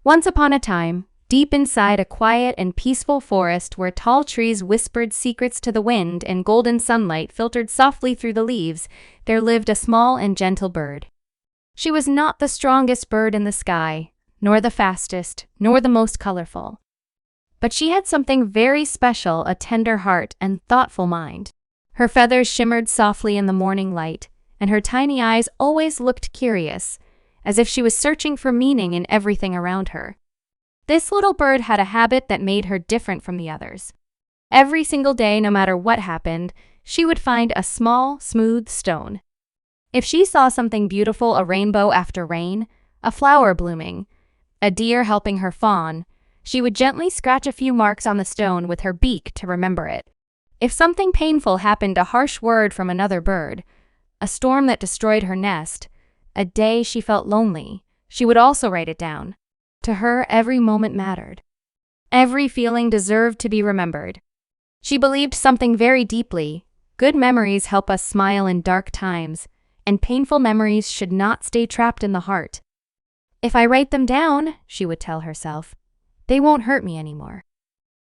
Once upon a time, deep inside a quiet and peaceful forest where tall trees whispered secrets to the wind and golden sunlight filtered softly through the leaves, there lived a small and gentle bird. She was not the strongest bird in the sky, nor the fastest, nor the most colorful. But she had something very special, a tender heart and thoughtful mind. Her feathers shimmered softly in the morning light, and her tiny eyes always looked curious, as if she was searching for meaning in everything around her. This little bird had a habit that made her different from the others. Every single day, no matter what happened, she would find a small, smooth stone. If she saw something beautiful, a rainbow after rain, a flower blooming, a deer helping her fawn, she would gently scratch a few marks on the stone with her beak to remember it. If something painful happened, a harsh word from another bird, a storm that destroyed her nest, a day she felt lonely, she would also write it down. To her, every moment mattered. Every feeling deserved to be remembered. She believed something very deeply. Good memories help us smile in dark times, and painful memories should not stay trapped in the heart. If I write them down, she would tell herself, they won't hurt me anymore.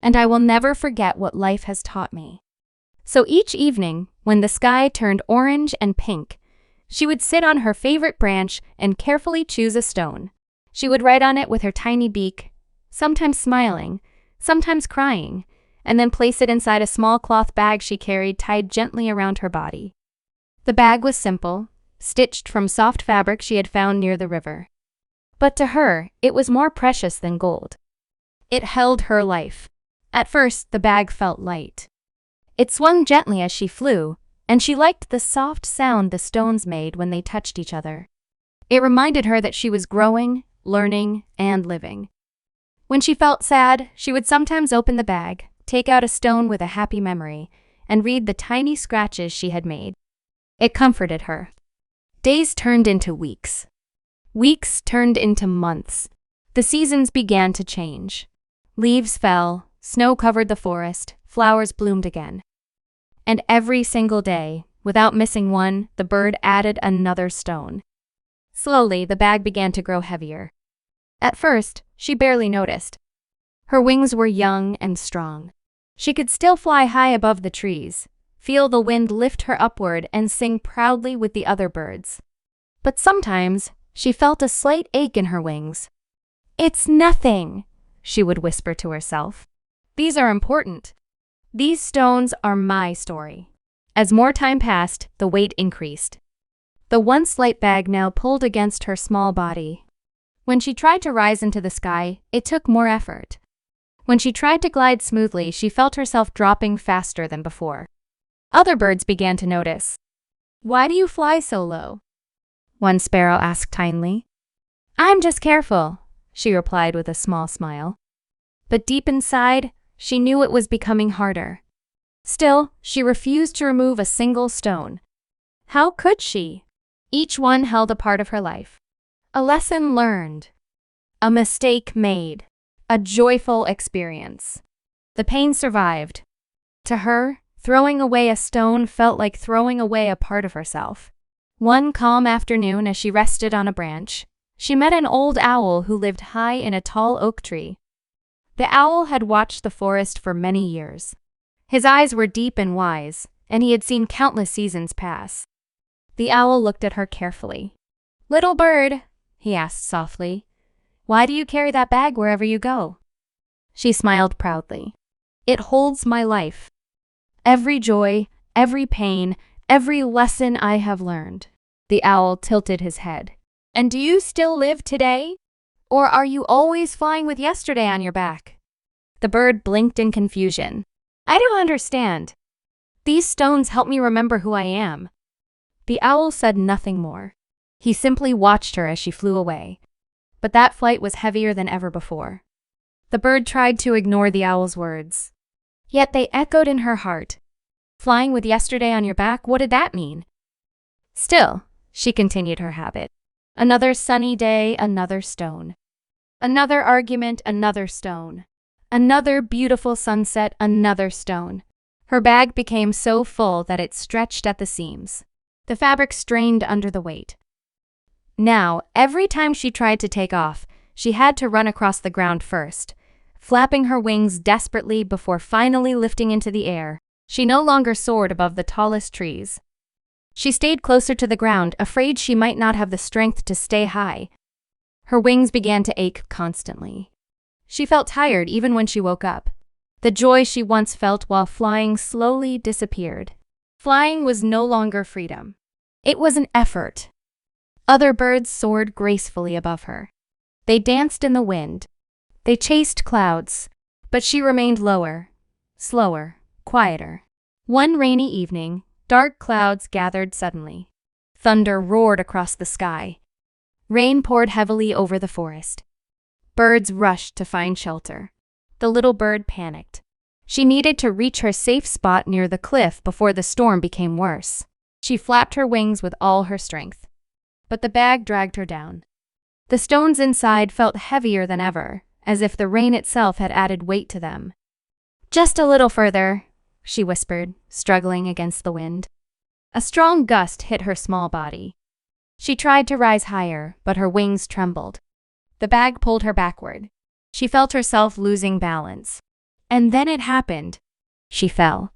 And I will never forget what life has taught me. So each evening, when the sky turned orange and pink, she would sit on her favorite branch and carefully choose a stone. She would write on it with her tiny beak, sometimes smiling, sometimes crying, and then place it inside a small cloth bag she carried tied gently around her body. The bag was simple, stitched from soft fabric she had found near the river. But to her, it was more precious than gold. It held her life. At first, the bag felt light. It swung gently as she flew, and she liked the soft sound the stones made when they touched each other. It reminded her that she was growing, learning, and living. When she felt sad, she would sometimes open the bag, take out a stone with a happy memory, and read the tiny scratches she had made. It comforted her. Days turned into weeks. Weeks turned into months. The seasons began to change. Leaves fell, snow covered the forest, flowers bloomed again. And every single day, without missing one, the bird added another stone. Slowly, the bag began to grow heavier. At first, she barely noticed. Her wings were young and strong. She could still fly high above the trees, feel the wind lift her upward, and sing proudly with the other birds. But sometimes, she felt a slight ache in her wings. "It's nothing," she would whisper to herself. "These are important. These stones are my story." As more time passed, the weight increased. The once light bag now pulled against her small body. When she tried to rise into the sky, it took more effort. When she tried to glide smoothly, she felt herself dropping faster than before. Other birds began to notice. "Why do you fly so low?" one sparrow asked kindly. "I'm just careful," she replied with a small smile. But deep inside, she knew it was becoming harder. Still, she refused to remove a single stone. How could she? Each one held a part of her life. A lesson learned. A mistake made. A joyful experience. The pain survived. To her, throwing away a stone felt like throwing away a part of herself. One calm afternoon, as she rested on a branch, she met an old owl who lived high in a tall oak tree. The owl had watched the forest for many years. His eyes were deep and wise, and he had seen countless seasons pass. The owl looked at her carefully. "Little bird," he asked softly, "why do you carry that bag wherever you go?" She smiled proudly. "It holds my life. Every joy, every pain, every lesson I have learned." The owl tilted his head. "And do you still live today? Or are you always flying with yesterday on your back?" The bird blinked in confusion. "I don't understand. These stones help me remember who I am." The owl said nothing more. He simply watched her as she flew away. But that flight was heavier than ever before. The bird tried to ignore the owl's words. Yet they echoed in her heart. Flying with yesterday on your back, what did that mean? Still, she continued her habit. Another sunny day, another stone. Another argument, another stone. Another beautiful sunset, another stone. Her bag became so full that it stretched at the seams. The fabric strained under the weight. Now, every time she tried to take off, she had to run across the ground first, flapping her wings desperately before finally lifting into the air. She no longer soared above the tallest trees. She stayed closer to the ground, afraid she might not have the strength to stay high. Her wings began to ache constantly. She felt tired even when she woke up. The joy she once felt while flying slowly disappeared. Flying was no longer freedom. It was an effort. Other birds soared gracefully above her. They danced in the wind. They chased clouds, but she remained lower, slower, quieter. One rainy evening, dark clouds gathered suddenly. Thunder roared across the sky. Rain poured heavily over the forest. Birds rushed to find shelter. The little bird panicked. She needed to reach her safe spot near the cliff before the storm became worse. She flapped her wings with all her strength. But the bag dragged her down. The stones inside felt heavier than ever, as if the rain itself had added weight to them. "Just a little further," she whispered, struggling against the wind. A strong gust hit her small body. She tried to rise higher, but her wings trembled. The bag pulled her backward. She felt herself losing balance. And then it happened. She fell.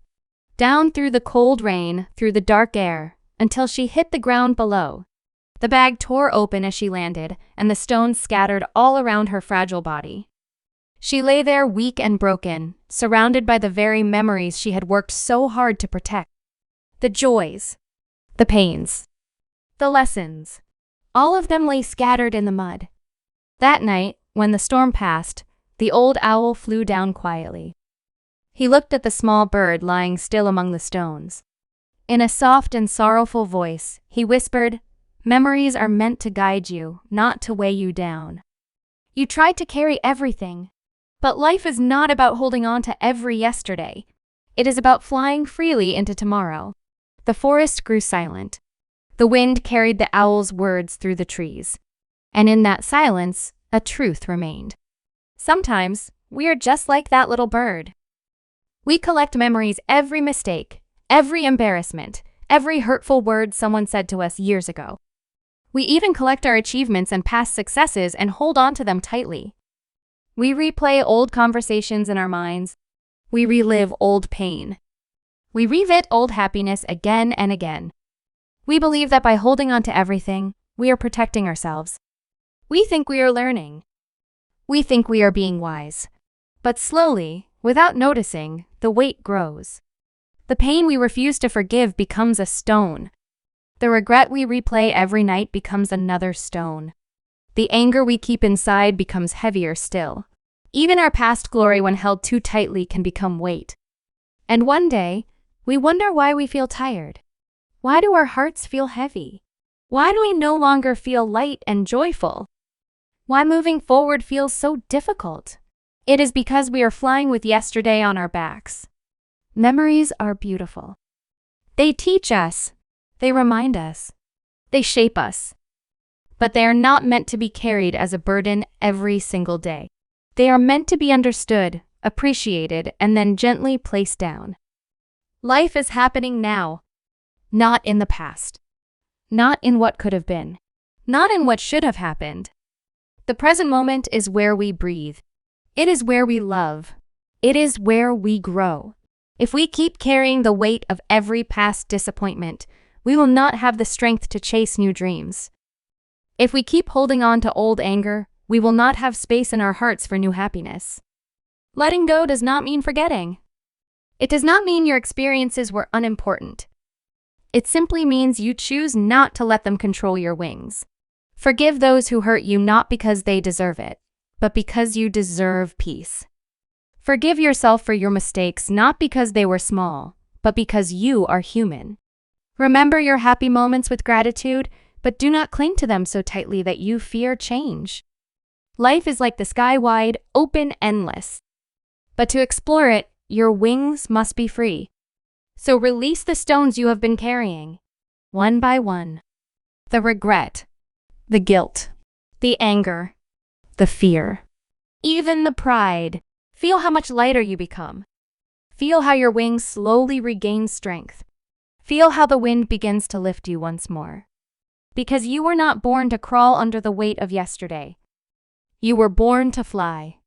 Down through the cold rain, through the dark air, until she hit the ground below. The bag tore open as she landed, and the stones scattered all around her fragile body. She lay there weak and broken, surrounded by the very memories she had worked so hard to protect. The joys, the pains, the lessons, all of them lay scattered in the mud. That night, when the storm passed, the old owl flew down quietly. He looked at the small bird lying still among the stones. In a soft and sorrowful voice, he whispered, "Memories are meant to guide you, not to weigh you down. You tried to carry everything, but life is not about holding on to every yesterday. It is about flying freely into tomorrow." The forest grew silent. The wind carried the owl's words through the trees. And in that silence, a truth remained. Sometimes, we are just like that little bird. We collect memories, every mistake, every embarrassment, every hurtful word someone said to us years ago. We even collect our achievements and past successes and hold on to them tightly. We replay old conversations in our minds. We relive old pain. We revisit old happiness again and again. We believe that by holding on to everything, we are protecting ourselves. We think we are learning. We think we are being wise. But slowly, without noticing, the weight grows. The pain we refuse to forgive becomes a stone. The regret we replay every night becomes another stone. The anger we keep inside becomes heavier still. Even our past glory, when held too tightly, can become weight. And one day, we wonder why we feel tired. Why do our hearts feel heavy? Why do we no longer feel light and joyful? Why moving forward feels so difficult? It is because we are flying with yesterday on our backs. Memories are beautiful. They teach us. They remind us. They shape us. But they are not meant to be carried as a burden every single day. They are meant to be understood, appreciated, and then gently placed down. Life is happening now, not in the past. Not in what could have been. Not in what should have happened. The present moment is where we breathe. It is where we love. It is where we grow. If we keep carrying the weight of every past disappointment, we will not have the strength to chase new dreams. If we keep holding on to old anger, we will not have space in our hearts for new happiness. Letting go does not mean forgetting. It does not mean your experiences were unimportant. It simply means you choose not to let them control your wings. Forgive those who hurt you, not because they deserve it, but because you deserve peace. Forgive yourself for your mistakes, not because they were small, but because you are human. Remember your happy moments with gratitude, but do not cling to them so tightly that you fear change. Life is like the sky, wide, open, endless. But to explore it, your wings must be free. So release the stones you have been carrying, one by one. The regret, the guilt, the anger, the fear, even the pride. Feel how much lighter you become. Feel how your wings slowly regain strength. Feel how the wind begins to lift you once more. Because you were not born to crawl under the weight of yesterday. You were born to fly.